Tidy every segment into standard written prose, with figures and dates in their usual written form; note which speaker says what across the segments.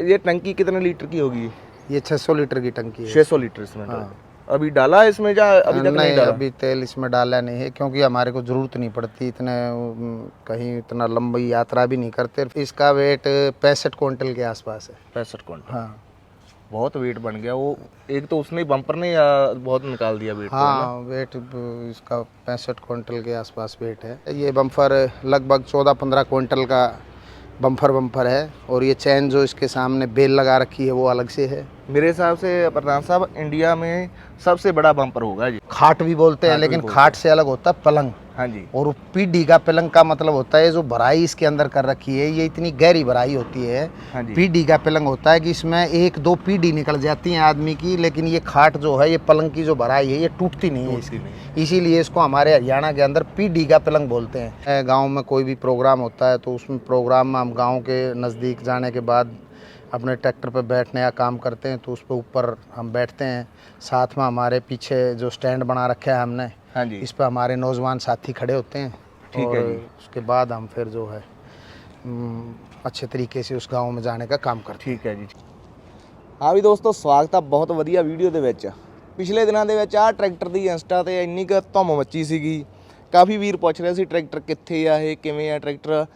Speaker 1: ये टंकी कितने लीटर की होगी?
Speaker 2: ये 600 लीटर की टंकी है।
Speaker 1: 600 लीटर इसमें?
Speaker 2: हाँ।
Speaker 1: अभी डाला है इसमें या अभी तक नहीं डाला?
Speaker 2: अभी तेल इसमें डाला नहीं है, क्योंकि हमारे को ज़रूरत नहीं पड़ती इतने, कहीं इतना लंबी यात्रा भी नहीं करते। इसका वेट 65 क्विंटल के आसपास है।
Speaker 1: 65 क्विंटल?
Speaker 2: हाँ,
Speaker 1: बहुत वेट बन गया वो। एक तो उसने बम्पर ने बहुत निकाल दिया वेट।
Speaker 2: हाँ, वेट इसका 65 क्विंटल के आसपास वेट है। ये बम्पर लगभग 14-15 क्विंटल का बम्पर है, और ये चैन जो इसके सामने बेल लगा रखी है वो अलग से है।
Speaker 1: मेरे हिसाब से प्रधान साहब इंडिया में सबसे बड़ा बम्पर होगा जी।
Speaker 2: खाट भी बोलते हैं, लेकिन खाट से अलग होता है पलंग।
Speaker 1: हाँ जी।
Speaker 2: और पीढ़ी का पलंग का मतलब होता है जो भराई इसके अंदर कर रखी है, ये इतनी गहरी भराई होती है।
Speaker 1: हाँ जी।
Speaker 2: पीढ़ी का पलंग होता है कि इसमें 1-2 पीढ़ी निकल जाती हैं आदमी की, लेकिन ये खाट जो है, ये पलंग की जो भराई है, ये टूटती नहीं है इसकी। इसीलिए इसको हमारे हरियाणा के अंदर पीढ़ी का पलंग बोलते हैं। गाँव में कोई भी प्रोग्राम होता है तो उसमें प्रोग्राम में हम गाँव के नज़दीक जाने के बाद अपने ट्रैक्टर पर बैठने का काम करते हैं, तो उस पर ऊपर हम बैठते हैं। साथ में हमारे पीछे जो स्टैंड बना रखा है हमने,
Speaker 1: हाँ जी,
Speaker 2: इस पर हमारे नौजवान साथी खड़े होते हैं।
Speaker 1: ठीक है जी।
Speaker 2: उसके बाद हम फिर जो है अच्छे तरीके से उस गांव में जाने का काम करते हैं।
Speaker 1: ठीक है जी। हाँ भी दोस्तों, स्वागत है बहुत ਵਧੀਆ ਵੀਡੀਓ ਦੇ ਵਿੱਚ। ਪਿਛਲੇ ਦਿਨਾਂ ਦੇ ਵਿੱਚ ਆਹ ਟਰੈਕਟਰ ਦੀ ਇੰਸਟਾ ਤੇ ਇੰਨੀ ਕੁ ਧੁੰਮ ਮੱਚੀ ਸੀਗੀ, ਕਾਫੀ ਵੀਰ ਪੁੱਛ ਰਹੇ ਸੀ ਟਰੈਕਟਰ ਕਿੱਥੇ ਆ, ਇਹ ਕਿਵੇਂ ਆ ਟਰੈਕਟਰ,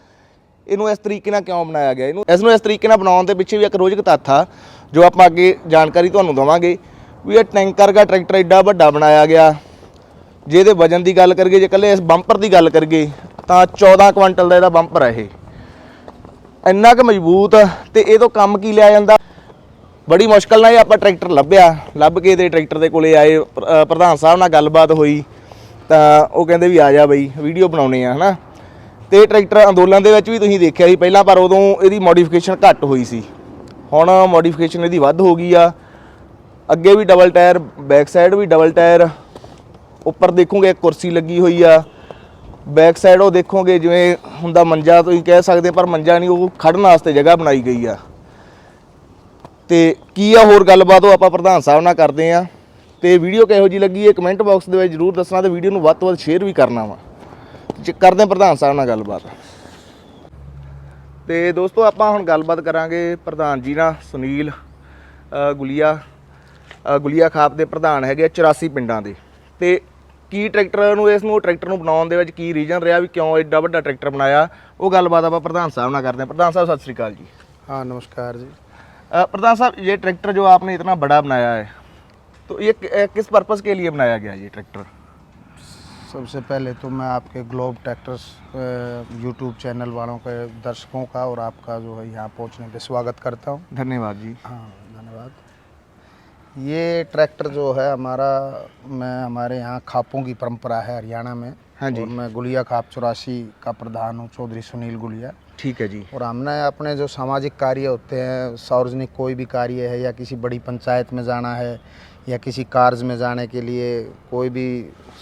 Speaker 1: ਇਹਨੂੰ ਇਸ ਤਰੀਕੇ ਨਾਲ ਕਿਉਂ ਬਣਾਇਆ ਗਿਆ। ਇਸ ਨੂੰ ਇਸ ਤਰੀਕੇ ਨਾਲ ਬਣਾਉਣ ਦੇ ਪਿੱਛੇ ਵੀ ਇੱਕ ਰੋਚਕ ਤੱਥ ਆ ਜੋ ਆਪਾਂ ਅੱਗੇ ਜਾਣਕਾਰੀ ਤੁਹਾਨੂੰ ਦੇਵਾਂਗੇ ਵੀ ਇਹ ਟੈਂਕਰ ਦਾ ਟਰੈਕਟਰ ਐਡਾ ਵੱਡਾ ਬਣਾਇਆ ਗਿਆ। ਜੇ ਇਹਦੇ ਵਜਨ ਦੀ ਗੱਲ ਕਰੀਏ, ਜੇ ਇਕੱਲੇ ਇਸ ਬੰਪਰ ਦੀ ਗੱਲ ਕਰੀਏ ਤਾਂ 14 ਕੁਇੰਟਲ ਦਾ ਇਹਦਾ ਬੰਪਰ ਹੈ। ਇਹ ਇੰਨਾ ਕੁ ਮਜ਼ਬੂਤ ਤੇ ਇਹ ਤੋਂ ਕੰਮ ਕੀ ਲਿਆ ਜਾਂਦਾ। ਬੜੀ ਮੁਸ਼ਕਲ ਨਾਲ ਇਹ ਆਪਾਂ ਟਰੈਕਟਰ ਲੱਭ ਕੇ ਤੇ ਟਰੈਕਟਰ ਦੇ ਕੋਲੇ ਆਏ। ਪ੍ਰਧਾਨ ਸਾਹਿਬ ਨਾਲ ਗੱਲਬਾਤ ਹੋਈ ਤਾਂ ਉਹ ਕਹਿੰਦੇ ਵੀ ਆ ਜਾ ਬਈ ਵੀਡੀਓ ਬਣਾਉਣੇ ਆ, ਹੈ ਨਾ। ਤੇ ਟਰੈਕਟਰ ਅੰਦੋਲਨ ਦੇ ਵਿੱਚ ਵੀ ਤੁਸੀਂ ਦੇਖਿਆ ਸੀ ਪਹਿਲਾਂ, ਪਰ ਉਦੋਂ ਇਹਦੀ ਮੋਡੀਫਿਕੇਸ਼ਨ ਘੱਟ ਹੋਈ ਸੀ। ਹੁਣ ਮੋਡੀਫਿਕੇਸ਼ਨ ਇਹਦੀ ਵੱਧ ਹੋ ਗਈ ਆ। ਅੱਗੇ ਵੀ ਡਬਲ ਟਾਇਰ, ਬੈਕ ਸਾਈਡ ਵੀ ਡਬਲ ਟਾਇਰ। ਉੱਪਰ ਦੇਖੋਗੇ ਇੱਕ ਕੁਰਸੀ ਲੱਗੀ ਹੋਈ ਆ। ਬੈਕ ਸਾਈਡ ਉਹ ਦੇਖੋਗੇ ਜਿਵੇਂ ਹੁੰਦਾ ਮੰਜਾ, ਤੁਸੀਂ ਕਹਿ ਸਕਦੇ, ਪਰ ਮੰਜਾ ਨਹੀਂ, ਉਹ ਖੜਨ ਵਾਸਤੇ ਜਗ੍ਹਾ ਬਣਾਈ ਗਈ ਆ। ਤੇ ਕੀ ਆ ਹੋਰ ਗੱਲਬਾਤ ਉਹ ਆਪਾਂ ਪ੍ਰਧਾਨ ਸਾਹਿਬ ਨਾਲ ਕਰਦੇ ਆ। ਤੇ ਵੀਡੀਓ ਕਿਹੋ ਜਿਹੀ ਲੱਗੀ ਇਹ ਕਮੈਂਟ ਬਾਕਸ ਦੇ ਵਿੱਚ ਜ਼ਰੂਰ ਦੱਸਣਾ, ਤੇ ਵੀਡੀਓ ਨੂੰ ਵੱਧ ਤੋਂ ਵੱਧ ਸ਼ੇਅਰ ਵੀ ਕਰਨਾ ਵਾ। ਕਰਦੇ ਹਾਂ ਪ੍ਰਧਾਨ ਸਾਹਿਬ ਨਾਲ ਗੱਲਬਾਤ। ਤੇ ਦੋਸਤੋ ਆਪਾਂ ਹੁਣ ਗੱਲਬਾਤ ਕਰਾਂਗੇ ਪ੍ਰਧਾਨ ਜੀ ਨਾਲ। ਸੁਨੀਲ ਗੁਲੀਆ ਖਾਪ ਦੇ ਪ੍ਰਧਾਨ ਹੈਗੇ 84 ਪਿੰਡਾਂ ਦੇ। ਤੇ ਕੀ ਟਰੈਕਟਰ ਨੂੰ ਇਸ ਨੂੰ ਬਣਾਉਣ ਦੇ ਵਿੱਚ ਕੀ ਰੀਜ਼ਨ ਰਿਹਾ ਵੀ ਕਿਉਂ ਐਡਾ ਵੱਡਾ ਟਰੈਕਟਰ ਬਣਾਇਆ, ਉਹ ਗੱਲਬਾਤ ਆਪਾਂ ਪ੍ਰਧਾਨ ਸਾਹਿਬ ਨਾਲ ਕਰਦੇ हैं। प्रधान साहब सत श्री अकाल जी।
Speaker 2: हाँ, नमस्कार जी।
Speaker 1: प्रधान साहब, ये ट्रैक्टर जो आपने इतना बड़ा बनाया है तो ये किस पर्पज़ के लिए बनाया गया ये ट्रैक्टर?
Speaker 2: सबसे पहले तो मैं आपके ग्लोब ट्रैक्टर्स यूट्यूब चैनल वालों के दर्शकों का और आपका जो है यहाँ पहुँचने पे स्वागत करता हूँ।
Speaker 1: धन्यवाद जी।
Speaker 2: हाँ, धन्यवाद। ये ट्रैक्टर जो है हमारे यहाँ खापों की परंपरा है हरियाणा में।
Speaker 1: हाँ जी।
Speaker 2: और मैं गुलिया खाप 84 का प्रधान हूँ, चौधरी सुनील गुलिया।
Speaker 1: ठीक है जी।
Speaker 2: और हमने अपने जो सामाजिक कार्य होते हैं, सार्वजनिक कोई भी कार्य है, या किसी बड़ी पंचायत में जाना है या किसी कार्य में जाने के लिए, कोई भी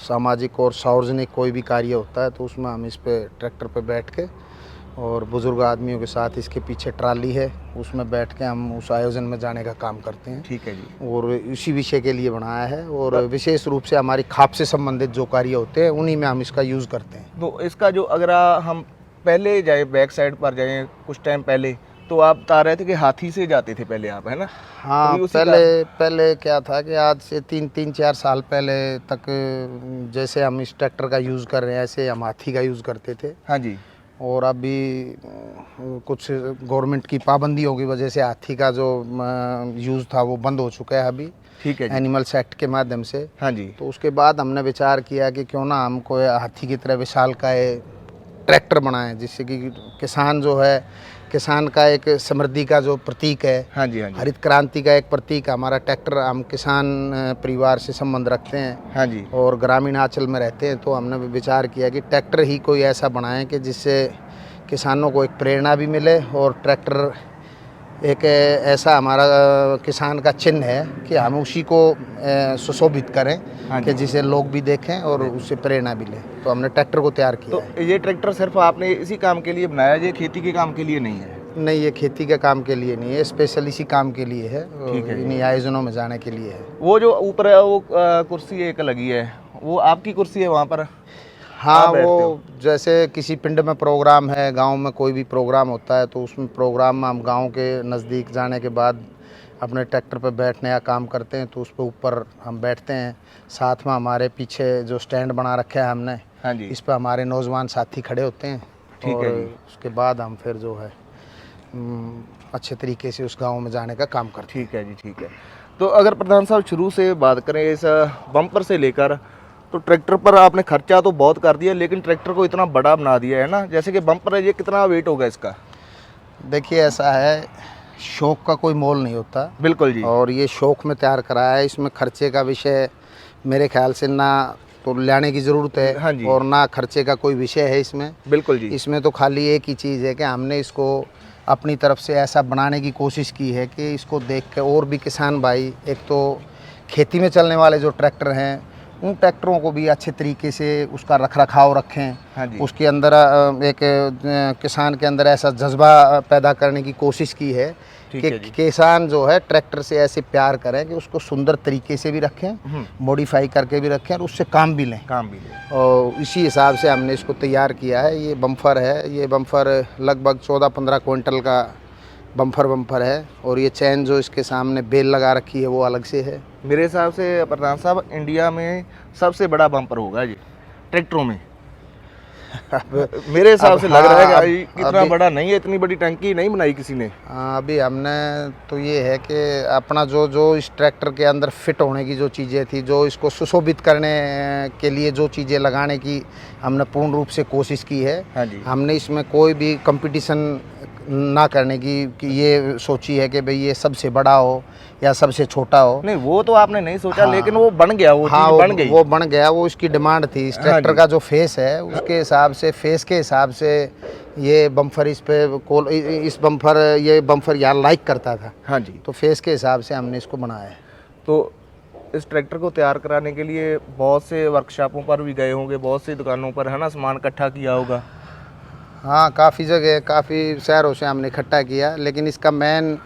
Speaker 2: सामाजिक और सार्वजनिक कोई भी कार्य होता है, तो उसमें हम इस पे ट्रैक्टर पे बैठ के, और बुज़ुर्ग आदमियों के साथ इसके पीछे ट्राली है, उसमें बैठ के हम उस आयोजन में जाने का काम करते हैं।
Speaker 1: ठीक है जी।
Speaker 2: और इसी विषय के लिए बनाया है, और विशेष रूप से हमारी खाप से संबंधित जो कार्य होते हैं उन्हीं में हम इसका यूज़ करते हैं।
Speaker 1: तो इसका जो अगर हम पहले जाए, बैक साइड पर जाए, कुछ टाइम पहले तो आप बता रहे थे कि हाथी से जाते थे पहले आप, है ना?
Speaker 2: हाँ, पहले क्या था कि आज से 3-4 साल पहले तक जैसे हम इस ट्रैक्टर का यूज़ कर रहे हैं, ऐसे हम हाथी का यूज़ करते थे।
Speaker 1: हाँ जी।
Speaker 2: और अभी कुछ गवर्नमेंट की पाबंदियों की वजह से हाथी का जो यूज़ था वो बंद हो चुका है अभी।
Speaker 1: ठीक है जी।
Speaker 2: एनिमल्स एक्ट के माध्यम से।
Speaker 1: हाँ जी।
Speaker 2: तो उसके बाद हमने विचार किया कि क्यों ना हम कोई हाथी की तरह विशालकाय ट्रैक्टर बनाएं, जिससे कि किसान जो है, किसान का एक समृद्धि का जो प्रतीक है।
Speaker 1: हाँ जी। हाँ जी।
Speaker 2: हरित क्रांति का एक प्रतीक हमारा ट्रैक्टर। हम किसान परिवार से संबंध रखते हैं।
Speaker 1: हाँ जी।
Speaker 2: और ग्रामीण अंचल में रहते हैं, तो हमने विचार किया कि ट्रैक्टर ही कोई ऐसा बनाएं कि जिससे किसानों को एक प्रेरणा भी मिले, और ट्रैक्टर एक ऐसा हमारा किसान का चिन्ह है कि हम उसी को सुशोभित करें।
Speaker 1: हाँ
Speaker 2: कि जिसे लोग भी देखें और उससे प्रेरणा भी लें। तो हमने ट्रैक्टर को तैयार किया है।
Speaker 1: तो ये ट्रैक्टर सिर्फ आपने इसी काम के लिए बनाया, ये खेती के काम के लिए नहीं है?
Speaker 2: नहीं, ये खेती के काम के लिए नहीं है, स्पेशल इसी काम के लिए है।
Speaker 1: ठीक है।
Speaker 2: इन्हीं आयोजनों में जाने के लिए है।
Speaker 1: वो जो ऊपर है वो कुर्सी एक लगी है, वो आपकी कुर्सी है वहाँ पर?
Speaker 2: हाँ,
Speaker 1: आप बैठते हो?
Speaker 2: वो जैसे किसी पिंड में प्रोग्राम है, गांव में कोई भी प्रोग्राम होता है, तो उसमें प्रोग्राम में हम गांव के नज़दीक जाने के बाद अपने ट्रैक्टर पर बैठने का काम करते हैं, तो उस पर ऊपर हम बैठते हैं। साथ में हमारे पीछे जो स्टैंड बना रखे है हमने,
Speaker 1: हाँ जी,
Speaker 2: इस पर हमारे नौजवान साथी खड़े होते हैं।
Speaker 1: ठीक
Speaker 2: और
Speaker 1: है जी।
Speaker 2: उसके बाद हम फिर जो है अच्छे तरीके से उस गांव में जाने का काम करते हैं।
Speaker 1: ठीक है जी, ठीक है। तो अगर प्रधान साहब शुरू से बात करें इस बम्पर से लेकर, तो ट्रैक्टर पर आपने खर्चा तो बहुत कर दिया, लेकिन ट्रैक्टर को इतना बड़ा बना दिया है ना, जैसे कि बम्पर है, ये कितना वेट होगा इसका?
Speaker 2: देखिए, ऐसा है, शौक का कोई मोल नहीं होता,
Speaker 1: बिल्कुल जी।
Speaker 2: और ये शौक में तैयार कराया है। इसमें खर्चे का विषय मेरे ख्याल से ना तो लाने की ज़रूरत है,
Speaker 1: हाँ जी।
Speaker 2: और ना खर्चे का कोई विषय है इसमें।
Speaker 1: बिल्कुल जी।
Speaker 2: इसमें तो खाली एक ही चीज़ है कि हमने इसको अपनी तरफ से ऐसा बनाने की कोशिश की है कि इसको देख के और भी किसान भाई, एक तो खेती में चलने वाले जो ट्रैक्टर हैं, उन ट्रैक्टरों को भी अच्छे तरीके से उसका रख रखाव रखें।
Speaker 1: हाँ जी।
Speaker 2: उसके अंदर किसान के अंदर ऐसा जज्बा पैदा करने की कोशिश की है
Speaker 1: ठीक
Speaker 2: कि
Speaker 1: है जी।
Speaker 2: किसान जो है ट्रैक्टर से ऐसे प्यार करें कि उसको सुंदर तरीके से भी रखें, मॉडिफाई करके भी रखें, और उससे काम भी लें।
Speaker 1: काम भी ले।
Speaker 2: और इसी हिसाब से हमने इसको तैयार किया है। ये बम्फर है, ये बम्फर लगभग 14-15 क्विंटल का बम्फर है, और ये चैन जो इसके सामने बेल लगा रखी है वो अलग से है।
Speaker 1: मेरे हिसाब से प्रधान साहब इंडिया में सबसे बड़ा बम्पर होगा जी ट्रैक्टरों में। मेरे हिसाब से लग रहा है कि
Speaker 2: हाँ,
Speaker 1: इतना बड़ा नहीं है, इतनी बड़ी टंकी नहीं बनाई किसी ने।
Speaker 2: अभी हमने तो ये है कि अपना जो इस ट्रैक्टर के अंदर फिट होने की जो चीज़ें थी, जो इसको सुशोभित करने के लिए जो चीज़ें लगाने की हमने पूर्ण रूप से कोशिश की है।
Speaker 1: हाँ जी।
Speaker 2: हमने इसमें कोई भी कंपटीशन ना करने की कि ये सोची है कि भाई ये सबसे बड़ा हो या सबसे छोटा हो।
Speaker 1: नहीं, वो तो आपने नहीं सोचा,
Speaker 2: हाँ।
Speaker 1: लेकिन वो बन गया, वो
Speaker 2: हाँ,
Speaker 1: चीज़ बन गई।
Speaker 2: वो बन गया, वो इसकी डिमांड थी। इस
Speaker 1: हाँ
Speaker 2: ट्रैक्टर
Speaker 1: जी।
Speaker 2: का जो फेस है, उसके हिसाब से, फेस के हिसाब से ये बम्फर इस बम्फर ये बम्फर यार लाइक करता था।
Speaker 1: हाँ जी।
Speaker 2: तो फेस के हिसाब से हमने इसको बनाया है।
Speaker 1: तो इस ट्रैक्टर को तैयार कराने के लिए बहुत से वर्कशॉपों पर भी गए होंगे, बहुत सी दुकानों पर, है ना, सामान इकट्ठा किया होगा।
Speaker 2: हाँ, काफ़ी जगह, काफ़ी शहरों से हमने इकट्ठा किया, लेकिन इसका मेन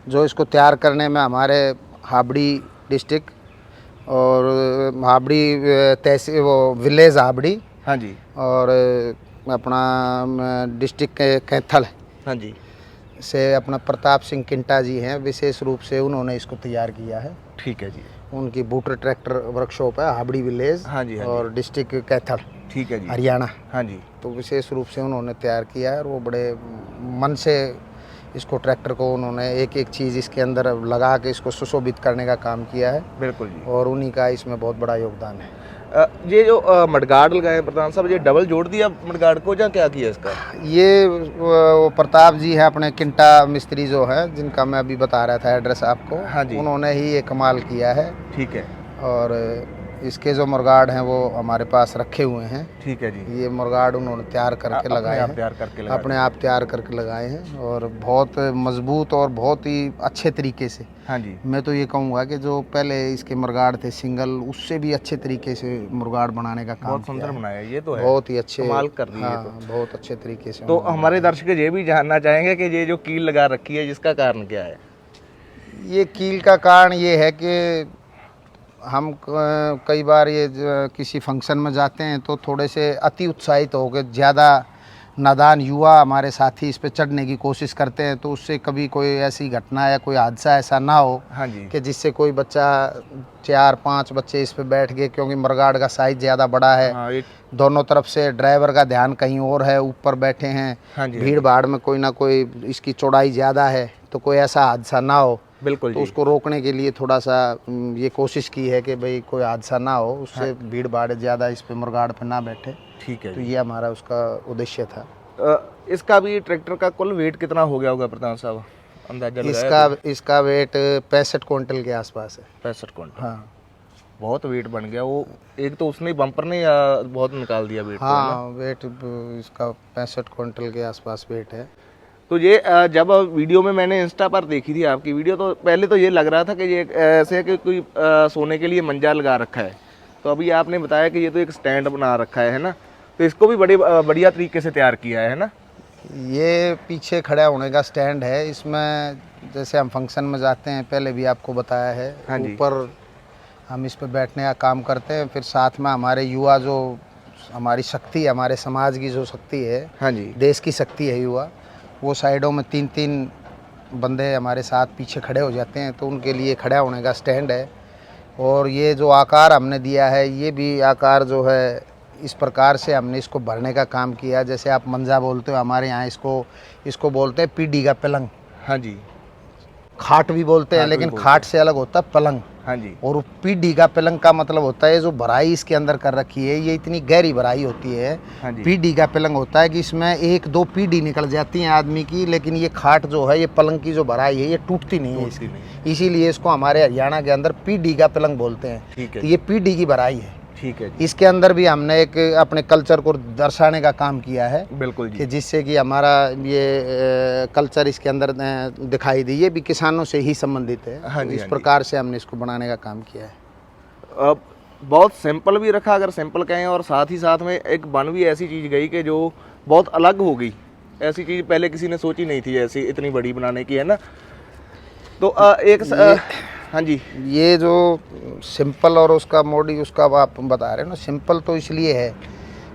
Speaker 2: जो इसको तैयार करने में हमारे हाबड़ी डिस्ट्रिक्ट और हाबड़ी तहसील, वो विलेज हाबड़ी,
Speaker 1: हाँ जी।
Speaker 2: और अपना डिस्ट्रिक्ट कैथल
Speaker 1: हाँ जी।
Speaker 2: से अपना प्रताप सिंह किंटा जी हैं, विशेष रूप से उन्होंने इसको तैयार किया है।
Speaker 1: ठीक है जी।
Speaker 2: उनकी बूटर ट्रैक्टर वर्कशॉप है हाबड़ी विलेज,
Speaker 1: हाँ जी, हाँ जी।
Speaker 2: और डिस्ट्रिक्ट कैथल,
Speaker 1: ठीक है जी।
Speaker 2: हरियाणा।
Speaker 1: हाँ जी।
Speaker 2: तो विशेष रूप से उन्होंने तैयार किया है, और वो बड़े मन से इसको, ट्रैक्टर को उन्होंने एक एक चीज़ इसके अंदर लगा के इसको सुशोभित करने का काम किया है,
Speaker 1: बिल्कुल जी।
Speaker 2: और उन्हीं का इसमें बहुत बड़ा योगदान है।
Speaker 1: ये जो मडगार्ड लगाए प्रधान साहब, ये डबल जोड़ दिया मडगार्ड को, या क्या किया इसका?
Speaker 2: ये वो प्रताप जी हैं, अपने किंटा मिस्त्री जो हैं, जिनका मैं अभी बता रहा था एड्रेस आपको।
Speaker 1: हाँ जी।
Speaker 2: उन्होंने ही ये कमाल किया है।
Speaker 1: ठीक है।
Speaker 2: और इसके जो मुर्गाड़ हैं वो हमारे पास रखे हुए हैं।
Speaker 1: ठीक है जी।
Speaker 2: ये मुर्गाड़ उन्होंने तैयार करके लगाए
Speaker 1: अपने आप
Speaker 2: हैं,
Speaker 1: तैयार करके लगा
Speaker 2: अपने आप तैयार करके लगाए हैं, और बहुत मजबूत और बहुत ही अच्छे तरीके से।
Speaker 1: हाँ जी।
Speaker 2: मैं तो ये कहूँगा कि जो पहले इसके मुर्गाड़ थे सिंगल, उससे भी अच्छे तरीके से मुर्गाड़ बनाने का काम
Speaker 1: बहुत सुंदर
Speaker 2: किया है।
Speaker 1: बनाया, ये तो है।
Speaker 2: बहुत ही अच्छे,
Speaker 1: कमाल कर रही है।
Speaker 2: हाँ, बहुत अच्छे तरीके से।
Speaker 1: तो हमारे दर्शक ये भी जानना चाहेंगे कि ये जो कील लगा रखी है, जिसका कारण क्या है?
Speaker 2: ये कील का कारण ये है कि हम कई बार ये किसी फंक्शन में जाते हैं, तो थोड़े से अति उत्साहित हो गए, ज़्यादा नादान युवा हमारे साथी इस पे चढ़ने की कोशिश करते हैं, तो उससे कभी कोई ऐसी घटना या कोई हादसा ऐसा ना हो
Speaker 1: हाँ जी।
Speaker 2: कि जिससे कोई बच्चा, 4-5 बच्चे इस पे बैठ गए, क्योंकि मरगाड़ का साइज़ ज़्यादा बड़ा है।
Speaker 1: हाँ,
Speaker 2: दोनों तरफ से ड्राइवर का ध्यान कहीं और है, ऊपर बैठे हैं,
Speaker 1: हाँ जी।
Speaker 2: भीड़ भाड़ में कोई ना कोई, इसकी चौड़ाई ज़्यादा है, तो कोई ऐसा हादसा ना हो।
Speaker 1: बिल्कुल
Speaker 2: तो
Speaker 1: जी।
Speaker 2: उसको रोकने के लिए थोड़ा सा ये कोशिश की है कि भाई कोई हादसा ना हो, उससे भीड़ भाड़ ज़्यादा इस पे मुर्गाड़ पे ना बैठे।
Speaker 1: ठीक है
Speaker 2: तो
Speaker 1: जी।
Speaker 2: ये हमारा उसका उद्देश्य था।
Speaker 1: इसका भी ट्रैक्टर का कुल वेट कितना हो गया होगा प्रधान साहब, अंदाजा लगाया?
Speaker 2: इसका वेट 65 क्विंटल के आसपास है।
Speaker 1: 65 क्विंटल।
Speaker 2: हाँ,
Speaker 1: बहुत वेट बन गया वो। एक तो उसने बम्पर ने बहुत निकाल दिया वेट।
Speaker 2: हाँ, वेट इसका 65 क्विंटल के आसपास वेट है।
Speaker 1: तो ये जब वीडियो में मैंने इंस्टा पर देखी थी आपकी वीडियो, तो पहले तो ये लग रहा था कि ये ऐसे है कि कोई सोने के लिए मंजा लगा रखा है। तो अभी आपने बताया कि ये तो एक स्टैंड बना रखा है ना, तो इसको भी बड़े बढ़िया तरीके से तैयार किया है ना।
Speaker 2: ये पीछे खड़ा होने का स्टैंड है। इसमें जैसे हम फंक्शन में जाते हैं, पहले भी आपको बताया है,
Speaker 1: हाँ जी।
Speaker 2: ऊपर हम इस पे बैठने का काम करते हैं। फिर साथ में हमारे युवा जो हमारी शक्ति, हमारे समाज की जो शक्ति है,
Speaker 1: हाँ जी,
Speaker 2: देश की शक्ति है युवा, वो साइडों में 3-3 बंदे हमारे साथ पीछे खड़े हो जाते हैं, तो उनके लिए खड़ा होने का स्टैंड है। और ये जो आकार हमने दिया है, ये भी आकार जो है इस प्रकार से हमने इसको भरने का काम किया। जैसे आप मंजा बोलते हो, हमारे यहाँ इसको बोलते हैं पीढ़ी का पलंग।
Speaker 1: हाँ जी,
Speaker 2: खाट भी बोलते हैं,
Speaker 1: खाट भी
Speaker 2: लेकिन
Speaker 1: बोलते
Speaker 2: खाट से अलग होता है पलंग।
Speaker 1: हाँ जी,
Speaker 2: और पीढ़ी का पलंग का मतलब होता है जो भराई इसके अंदर कर रखी है, ये इतनी गहरी भराई होती है।
Speaker 1: हाँ जी,
Speaker 2: पीढ़ी का पलंग होता है कि इसमें 1-2 पीढ़ी निकल जाती हैं आदमी की, लेकिन ये खाट जो है, ये पलंग की जो भराई है, ये टूटती नहीं है
Speaker 1: टूटती
Speaker 2: इसकी।
Speaker 1: नहीं।
Speaker 2: इसीलिए इसको हमारे हरियाणा के अंदर पीढ़ी का पलंग बोलते हैं।
Speaker 1: ठीक है,
Speaker 2: तो ये पीढ़ी की भराई है।
Speaker 1: ठीक है जी,
Speaker 2: इसके अंदर भी हमने एक अपने कल्चर को दर्शाने का काम किया है,
Speaker 1: बिल्कुल
Speaker 2: कि
Speaker 1: जी,
Speaker 2: जिससे कि हमारा ये कल्चर इसके अंदर दिखाई दे। ये भी किसानों से ही संबंधित है।
Speaker 1: हाँ
Speaker 2: तो
Speaker 1: जी,
Speaker 2: इस
Speaker 1: हाँ जी।
Speaker 2: प्रकार से हमने इसको बनाने का काम किया है।
Speaker 1: अब बहुत सिंपल भी रखा, अगर सिंपल कहें, और साथ ही साथ में एक बन भी ऐसी चीज़ गई कि जो बहुत अलग हो गई। ऐसी चीज़ पहले किसी ने सोची नहीं थी, ऐसी इतनी बड़ी बनाने की, है ना। तो हाँ जी,
Speaker 2: ये जो सिंपल और उसका मोडी उसका आप बता रहे हो ना, सिंपल तो इसलिए है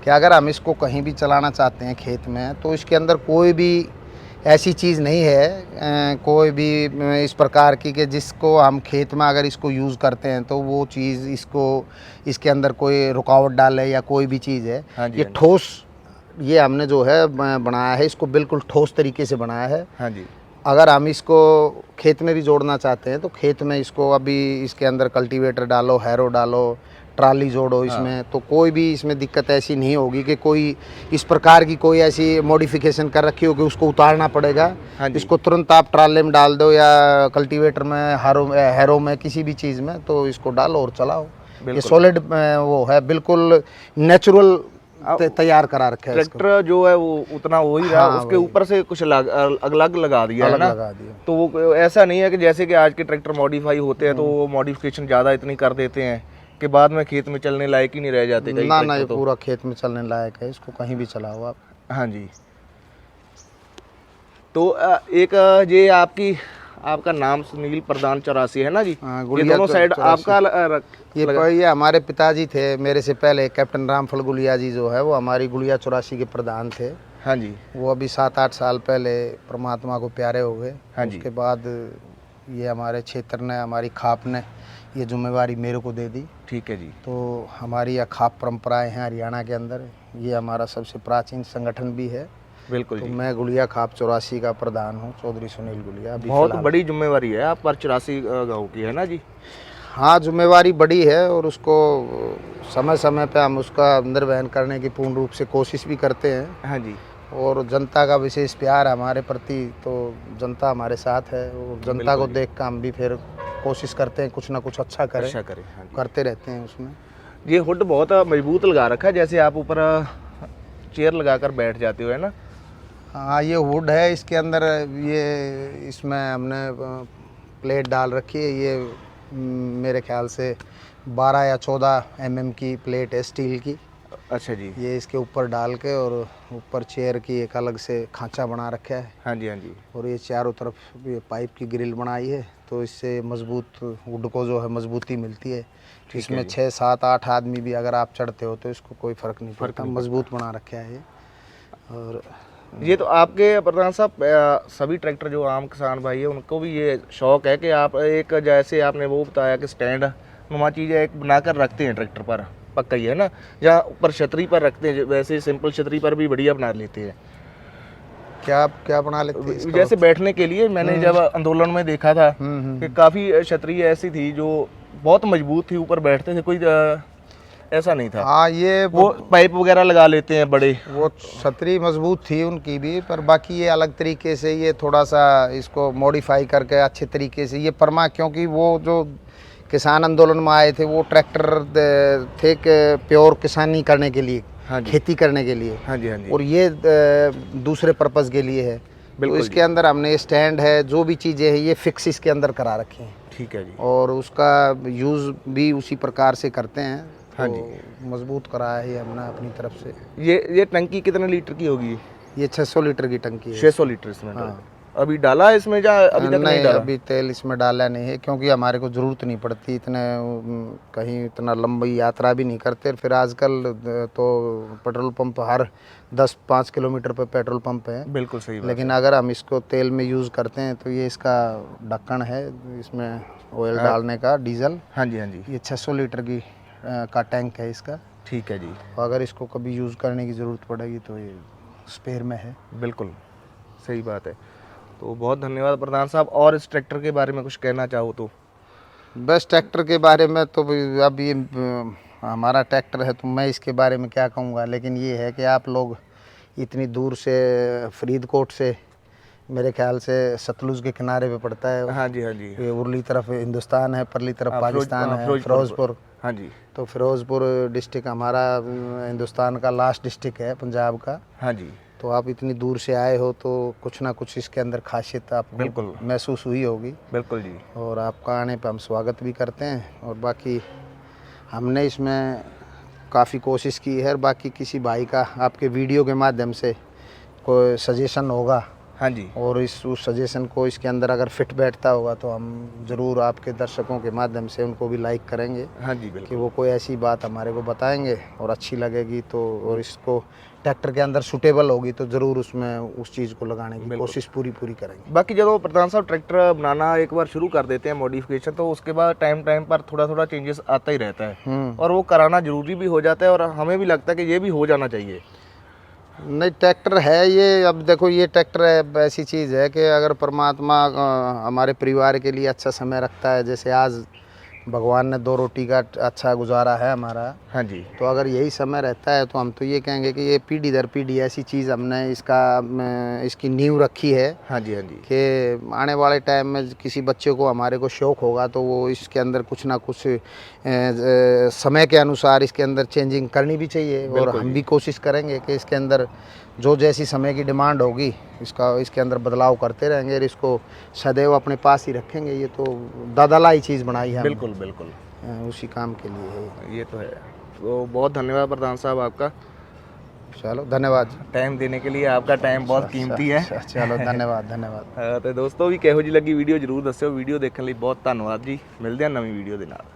Speaker 2: कि अगर हम इसको कहीं भी चलाना चाहते हैं खेत में, तो इसके अंदर कोई भी ऐसी चीज़ नहीं है, कोई भी इस प्रकार की कि जिसको हम खेत में अगर इसको यूज़ करते हैं तो वो चीज़ इसके अंदर कोई रुकावट डाले या कोई भी चीज़ है।
Speaker 1: हाँ जी,
Speaker 2: ये
Speaker 1: हाँ जी,
Speaker 2: ठोस, ये हमने जो है बनाया है, इसको बिल्कुल ठोस तरीके से बनाया है।
Speaker 1: हाँ जी,
Speaker 2: अगर हम इसको खेत में भी जोड़ना चाहते हैं तो खेत में इसको अभी इसके अंदर कल्टीवेटर डालो, हैरो डालो, ट्राली जोड़ो इसमें, तो कोई भी इसमें दिक्कत ऐसी नहीं होगी कि कोई इस प्रकार की कोई ऐसी मॉडिफिकेशन कर रखी होगी उसको उतारना पड़ेगा।
Speaker 1: हाँ जी,
Speaker 2: इसको तुरंत आप ट्राले में डाल दो या कल्टीवेटर में, हैरो में, किसी भी चीज़ में, तो इसको डालो और चलाओ। ये
Speaker 1: बिल्कुल।
Speaker 2: सॉलिड वो है, बिल्कुल नेचुरल तैयार करा रखा है इसको।
Speaker 1: ट्रैक्टर जो है वो उतना हो ही रहा,
Speaker 2: हाँ,
Speaker 1: उसके
Speaker 2: वही।
Speaker 1: ऊपर से कुछ अलग लगा दिया है
Speaker 2: अलग
Speaker 1: ना।
Speaker 2: लगा दिया।
Speaker 1: तो वो ऐसा नहीं है कि जैसे कि आज के ट्रैक्टर मॉडिफाई होते हैं तो वो मॉडिफिकेशन ज़्यादा इतनी कर देते हैं कि बाद में खेत में चलने लायक ही नहीं रह जाते कई
Speaker 2: ना
Speaker 1: ट्रैक्टर
Speaker 2: ये
Speaker 1: तो।
Speaker 2: पूरा खेत में चलने लायक है, इसको कहीं भी चलाओ आप।
Speaker 1: हाँ जी। तो एक ये आपका नाम सुनील प्रधान 84 है ना जी।
Speaker 2: हाँ,
Speaker 1: ये
Speaker 2: गुड़िया
Speaker 1: दोनों साइड
Speaker 2: 84।
Speaker 1: आपका
Speaker 2: ये हमारे पिताजी थे, मेरे से पहले कैप्टन रामफल गुलिया जी जो है वो हमारी गुड़िया 84 के प्रधान थे।
Speaker 1: हाँ जी,
Speaker 2: वो अभी 7-8 साल पहले परमात्मा को प्यारे हो गए।
Speaker 1: हाँ जी।
Speaker 2: उसके बाद ये हमारे क्षेत्र ने, हमारी खाप ने ये जिम्मेवारी मेरे को दे दी।
Speaker 1: ठीक है जी,
Speaker 2: तो हमारी यह खाप परंपराएं हैं हरियाणा के अंदर, ये हमारा सबसे प्राचीन संगठन भी है।
Speaker 1: बिल्कुल
Speaker 2: तो
Speaker 1: जी।
Speaker 2: मैं गुलिया खाप 84 का प्रधान हूँ, चौधरी सुनील गुलिया। अभी
Speaker 1: बहुत
Speaker 2: फिलहाल
Speaker 1: बड़ी जिम्मेवारी है आप पर 84 गाँव की, है ना जी।
Speaker 2: हाँ, जिम्मेवारी बड़ी है और उसको समय समय पे हम उसका अंदर वहन करने की पूर्ण रूप से कोशिश भी करते हैं।
Speaker 1: हाँ जी,
Speaker 2: और जनता का विशेष प्यार हमारे प्रति, तो जनता हमारे साथ है और जनता को देख कर हम भी फिर कोशिश करते हैं कुछ ना कुछ अच्छा करें,
Speaker 1: अच्छा करें। हाँ जी।
Speaker 2: करते रहते हैं उसमें।
Speaker 1: ये हुड बहुत मजबूत लगा रखा है, जैसे आप ऊपर चेयर लगाकर बैठ जाते हो, है ना।
Speaker 2: हाँ, ये वुड है, इसके अंदर ये इसमें हमने प्लेट डाल रखी है। ये मेरे ख्याल से 12 या 14 mm की प्लेट है स्टील की।
Speaker 1: अच्छा जी।
Speaker 2: ये इसके ऊपर डाल के और ऊपर चेयर की एक अलग से खांचा बना रखा है।
Speaker 1: हाँ जी, हाँ जी,
Speaker 2: और ये चारों तरफ ये पाइप की ग्रिल बनाई है, तो इससे मजबूत वुड को जो है मजबूती मिलती है। इसमें 6, 7, 8 आदमी भी अगर आप चढ़ते हो तो इसको कोई फ़र्क नहीं पड़ता, मजबूत बना रखा है ये। और
Speaker 1: ये तो आपके प्रधान साहब सभी ट्रैक्टर जो आम किसान भाई है उनको भी ये शौक है कि आप एक, जैसे आपने वो बताया कि स्टैंड नुमा चीज़ें एक बनाकर रखते हैं ट्रैक्टर पर, पक्का ही है ना, या ऊपर छतरी पर रखते हैं, वैसे सिंपल छतरी पर भी बढ़िया बना लेते हैं।
Speaker 2: क्या बना लेते हैं इसका?
Speaker 1: जैसे बैठने के लिए मैंने जब आंदोलन में देखा था कि काफ़ी छतरी ऐसी थी जो बहुत मजबूत थी, ऊपर बैठते थे, कोई ऐसा नहीं था।
Speaker 2: हाँ, ये
Speaker 1: वो पाइप वगैरह लगा लेते हैं बड़े।
Speaker 2: वो छतरी मजबूत थी उनकी भी, पर बाकी ये अलग तरीके से ये थोड़ा सा इसको मॉडिफाई करके अच्छे तरीके से ये क्योंकि वो जो किसान आंदोलन में आए थे वो ट्रैक्टर थे प्योर किसानी करने के लिए,
Speaker 1: हाँ जी,
Speaker 2: खेती करने के लिए।
Speaker 1: हाँ जी, हाँ जी,
Speaker 2: और ये दूसरे पर्पस के लिए है। तो इसके अंदर हमने स्टैंड है, जो भी चीज़ें हैं ये फिक्स इसके अंदर करा रखी हैं।
Speaker 1: ठीक है जी।
Speaker 2: और उसका यूज़ भी उसी प्रकार से करते हैं।
Speaker 1: हाँ
Speaker 2: तो
Speaker 1: जी।
Speaker 2: मजबूत कराया है हमने अपनी तरफ से।
Speaker 1: ये टंकी कितने लीटर की होगी?
Speaker 2: ये 600 लीटर की टंकी है।
Speaker 1: 600 लीटर इसमें।
Speaker 2: हाँ।
Speaker 1: अभी डाला है इसमें या अभी तक नहीं डाला?
Speaker 2: अभी तेल इसमें डाला नहीं है, क्योंकि हमारे को ज़रूरत नहीं पड़ती इतने, कहीं इतना लंबी यात्रा भी नहीं करते। फिर आजकल तो पेट्रोल पंप हर 10-5 किलोमीटर पे पेट्रोल पंप है।
Speaker 1: बिल्कुल सही बात।
Speaker 2: लेकिन अगर हम इसको तेल में यूज़ करते हैं तो ये इसका ढक्कन है, इसमें ऑयल डालने का, डीजल।
Speaker 1: हाँ जी, हाँ जी।
Speaker 2: ये 600 लीटर की का टैंक है इसका।
Speaker 1: ठीक है जी।
Speaker 2: अगर इसको कभी यूज़ करने की ज़रूरत पड़ेगी तो ये स्पेयर में है।
Speaker 1: बिल्कुल सही बात है। तो बहुत धन्यवाद प्रधान साहब। और इस ट्रैक्टर के बारे में कुछ कहना चाहो तो?
Speaker 2: बस ट्रैक्टर के बारे में तो अब ये हमारा ट्रैक्टर है तो मैं इसके बारे में क्या कहूँगा, लेकिन ये है कि आप लोग इतनी दूर से, फरीदकोट से, मेरे ख्याल से सतलुज के किनारे पे पड़ता है।
Speaker 1: हाँ जी, हाँ जी।
Speaker 2: ये उरली तरफ हिंदुस्तान है, परली तरफ पाकिस्तान है,
Speaker 1: फिरोजपुर।
Speaker 2: फिरोजपुर।
Speaker 1: हाँ जी।
Speaker 2: तो फिरोजपुर डिस्ट्रिक्ट हमारा हिंदुस्तान का लास्ट डिस्ट्रिक्ट है, पंजाब का।
Speaker 1: हाँ जी।
Speaker 2: तो आप इतनी दूर से आए हो तो कुछ ना कुछ इसके अंदर खासियत आपको
Speaker 1: बिल्कुल
Speaker 2: महसूस हुई होगी।
Speaker 1: बिल्कुल जी।
Speaker 2: और आपका आने पे हम स्वागत भी करते हैं। और बाकी हमने इसमें काफ़ी कोशिश की है। बाकी किसी भाई का आपके वीडियो के माध्यम से कोई सजेशन होगा,
Speaker 1: हाँ जी।
Speaker 2: और उस सजेशन को इसके अंदर अगर फिट बैठता होगा तो हम ज़रूर आपके दर्शकों के माध्यम से उनको भी लाइक करेंगे।
Speaker 1: हाँ जी,
Speaker 2: कि
Speaker 1: बिल्कुल।
Speaker 2: वो कोई ऐसी बात हमारे को बताएंगे और अच्छी लगेगी तो, और इसको ट्रैक्टर के अंदर सूटेबल होगी तो ज़रूर उसमें उस चीज़ को लगाने की कोशिश पूरी करेंगे।
Speaker 1: बाकी जब प्रधान साहब ट्रैक्टर बनाना एक बार शुरू कर देते हैं मॉडिफिकेशन, तो उसके बाद टाइम टाइम पर थोड़ा थोड़ा चेंजेस आता ही रहता है और वो कराना जरूरी भी हो जाता है और हमें भी लगता है कि ये भी हो जाना चाहिए।
Speaker 2: नहीं, ट्रैक्टर है ये, अब देखो ये ट्रैक्टर है, ऐसी चीज़ है कि अगर परमात्मा हमारे परिवार के लिए अच्छा समय रखता है, जैसे आज भगवान ने 2 रोटी का अच्छा गुजारा है हमारा।
Speaker 1: हाँ जी।
Speaker 2: तो अगर यही समय रहता है तो हम तो ये कहेंगे कि ये पीढ़ी दर पीढ़ी ऐसी चीज़ हमने इसकी नींव रखी है।
Speaker 1: हाँ जी, हाँ जी।
Speaker 2: कि आने वाले टाइम में किसी बच्चे को हमारे को शौक़ होगा तो वो इसके अंदर कुछ ना कुछ समय के अनुसार इसके अंदर चेंजिंग करनी भी चाहिए। और हम भी कोशिश करेंगे कि इसके अंदर जो जैसी समय की डिमांड होगी इसके अंदर बदलाव करते रहेंगे और इसको सदैव अपने पास ही रखेंगे। ये तो दादालाई चीज़ बनाई है।
Speaker 1: बिल्कुल बिल्कुल,
Speaker 2: उसी काम के लिए है।
Speaker 1: ये तो है। तो बहुत धन्यवाद प्रधान साहब आपका।
Speaker 2: चलो धन्यवाद
Speaker 1: टाइम देने के लिए, आपका टाइम बहुत कीमती है।
Speaker 2: चलो धन्यवाद धन्यवाद।
Speaker 1: तो दोस्तों भी किहो जी लगी वीडियो जरूर दस्सिओ। वीडियो देखने लिए बहुत धन्यवाद जी। मिलते हैं नवी वीडियो के नाल।